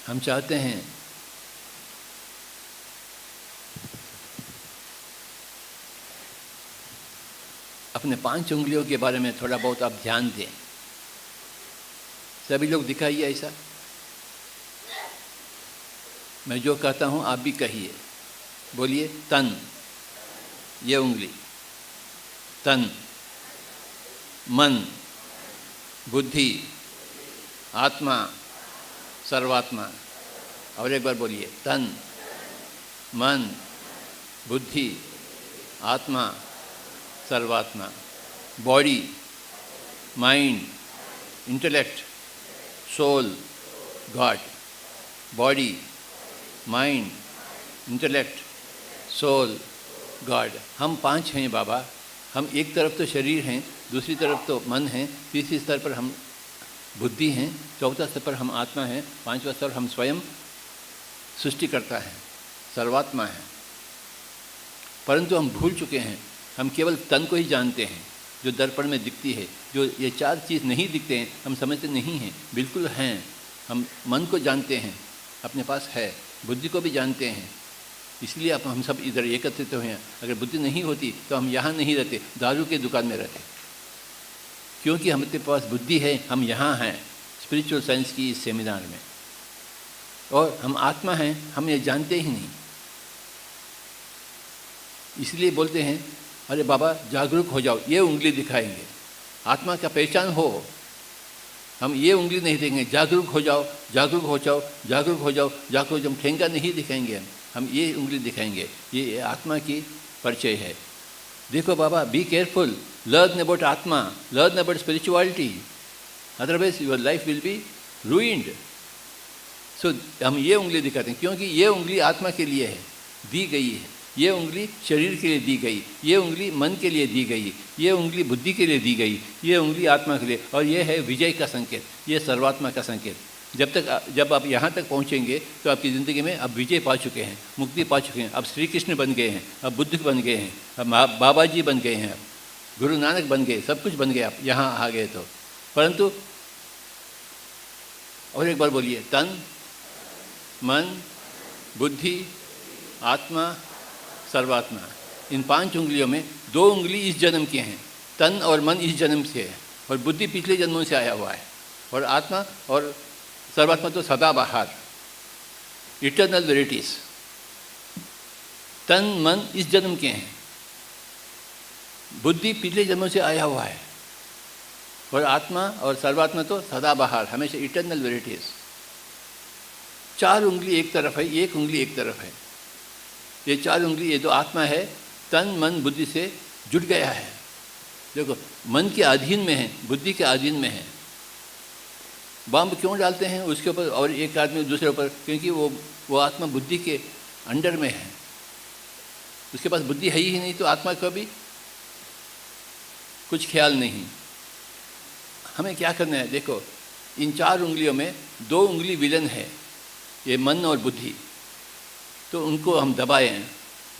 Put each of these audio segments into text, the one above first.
हम चाहते हैं अपने 5 उंगलियों के बारे में थोड़ा बहुत आप ध्यान दें। सभी लोग दिखाइए ऐसा। मैं जो कहता हूँ आप भी कहिए। बोलिए तन, ये उंगली, तन, मन, बुद्धि, आत्मा, सर्वात्मा। और एक बार बोलिए तन, मन, बुद्धि, आत्मा, सर्वात्मा। Body, mind, intellect, soul, God. Body, mind, intellect, soul, God. हम 5 हैं बाबा। हम एक तरफ तो शरीर हैं, दूसरी तरफ तो मन है, तीसरी स्तर पर हम बुद्धि हैं, चौथा स्तर पर हम आत्मा हैं, 5वां स्तर हम स्वयं सृष्टिकर्ता हैं, सर्वात्मा है। परंतु हम भूल चुके हैं। हम केवल तन को ही जानते हैं जो दर्पण में दिखती है। जो ये 4 चीज़ नहीं दिखते हैं हम समझते नहीं हैं, बिल्कुल हैं। हम मन को जानते हैं, अपने पास है। बुद्धि को भी जानते हैं, इसलिए अब हम सब इधर एकत्रित हुए हैं। अगर बुद्धि नहीं होती तो हम यहाँ नहीं रहते, दारू के दुकान में रहते। क्योंकि हमारे पास बुद्धि है, हम यहाँ हैं स्पिरिचुअल साइंस की इस सेमिनार में। और हम आत्मा हैं, हम ये जानते ही नहीं। इसलिए बोलते हैं अरे बाबा जागरूक हो जाओ, ये उंगली दिखाएंगे। आत्मा का पहचान हो, हम ये उंगली नहीं देंगे। जागरूक हो जाओ, जागरूक हो जाओ, जागरूक हो जाओ, जागरूक। हम ठेंगा नहीं दिखाएंगे, हम ये उंगली दिखाएंगे। ये आत्मा की परिचय है। देखो बाबा, बी केयरफुल, लर्न अबाउट आत्मा, learn about spirituality, otherwise your life will be ruined. So हम ये उंगली दिखाते हैं क्योंकि ये उंगली आत्मा के लिए है, दी गई है। ये उंगली शरीर के लिए दी गई, ये उंगली मन के लिए दी गई, ये उंगली बुद्धि के लिए दी गई, ये उंगली आत्मा के लिए। और ये है विजय का संकेत, ये सर्वात्मा का संकेत। जब आप यहाँ तक पहुँचेंगे तो आपकी ज़िंदगी में आप विजय पा चुके हैं, मुक्ति पा चुके हैं। अब श्री कृष्ण बन गए हैं, अब बुद्ध बन गए हैं, अब बाबा जी बन गए हैं, अब गुरु नानक बन गए, सब कुछ बन गए आप यहाँ आ गए तो। परंतु और एक बार बोलिए तन, मन, बुद्धि, आत्मा, सर्वात्मा। इन 5 उंगलियों में 2 उंगली इस जन्म के हैं, तन और मन इस जन्म से है, और बुद्धि पिछले जन्मों से आया हुआ है, और आत्मा और सर्वात्मा तो सदाबहार, इटर्नल वेरिटीज। तन मन इस जन्म के हैं, बुद्धि पिछले जन्मों से आया हुआ है, और आत्मा और सर्वात्मा तो सदाबहार, हमेशा इटर्नल वेरिटीज। 4 उंगली एक तरफ है, 1 उंगली एक तरफ है। ये 4 उंगली, ये तो आत्मा है, तन मन बुद्धि से जुड़ गया है। देखो, मन के अधीन में है, बुद्धि के अधीन में है। बम क्यों डालते हैं उसके ऊपर और एक आदमी दूसरे ऊपर? क्योंकि वो आत्मा बुद्धि के अंडर में है। उसके पास बुद्धि है ही नहीं, तो आत्मा का भी कुछ ख्याल नहीं। हमें क्या करना है? देखो, इन 4 उंगलियों में 2 उंगली विलन है, ये मन और बुद्धि। तो उनको हम दबाएं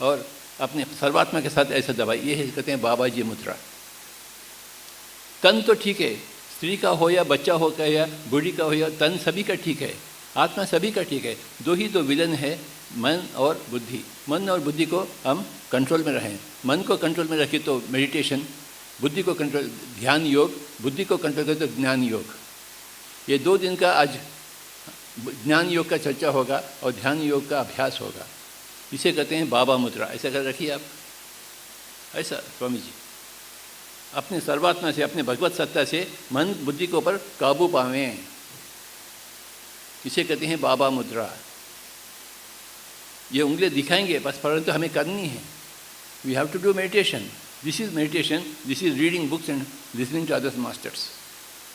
और अपने सर्वात्मा के साथ ऐसा दबाएं। ये कहते हैं बाबा जी मुद्रा। तन तो ठीक है, स्त्री का हो या बच्चा हो या बूढ़ी का हो या तन, सभी का ठीक है, आत्मा सभी का ठीक है। 2 ही तो विलन है, मन और बुद्धि। मन और बुद्धि को हम कंट्रोल में रहें। मन को कंट्रोल में रखें तो मेडिटेशन, बुद्धि को कंट्रोल ध्यान योग, बुद्धि को कंट्रोल करें तो ज्ञान योग। ये 2 दिन का आज ज्ञान योग का चर्चा होगा और ध्यान योग का अभ्यास होगा। इसे कहते हैं बाबा मुद्रा। ऐसा कर रखिए आप, ऐसा स्वामी जी अपने सर्वात्मा से, अपने भगवत सत्ता से मन बुद्धि के ऊपर काबू पावें। इसे कहते हैं बाबा मुद्रा। ये उंगलियां दिखाएंगे बस, परंतु हमें करनी है। We have to do meditation. This is meditation, this is reading books and listening to others masters.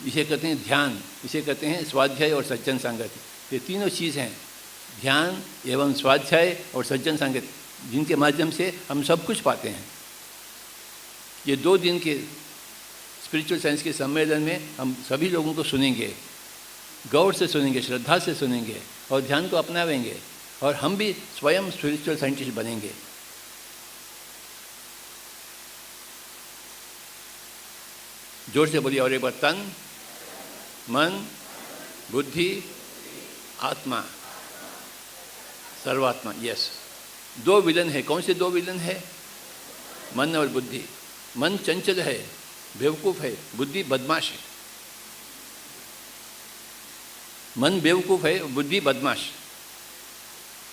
इसे कहते हैं ध्यान, इसे कहते हैं स्वाध्याय और सज्जन संगति। ये तीनों चीज़ हैं, ध्यान एवं स्वाध्याय और सज्जन संगति, जिनके माध्यम से हम सब कुछ पाते हैं। ये 2 दिन के स्पिरिचुअल साइंस के सम्मेलन में हम सभी लोगों को सुनेंगे, गौर से सुनेंगे, श्रद्धा से सुनेंगे और ध्यान को अपनावेंगे, और हम भी स्वयं स्पिरिचुअल साइंटिस्ट बनेंगे। जोर से बोलिए और एक बार। तन, मन, बुद्धि, आत्मा, सर्वात्मा। यस, दो विलन है। कौन से दो विलन है? मन और बुद्धि। मन चंचल है, बेवकूफ़ है, बुद्धि बदमाश है। मन बेवकूफ़ है, बुद्धि बदमाश।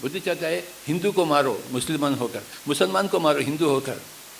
बुद्धि चाहता है हिंदू को मारो मुसलमान होकर, मुसलमान को मारो हिंदू होकर।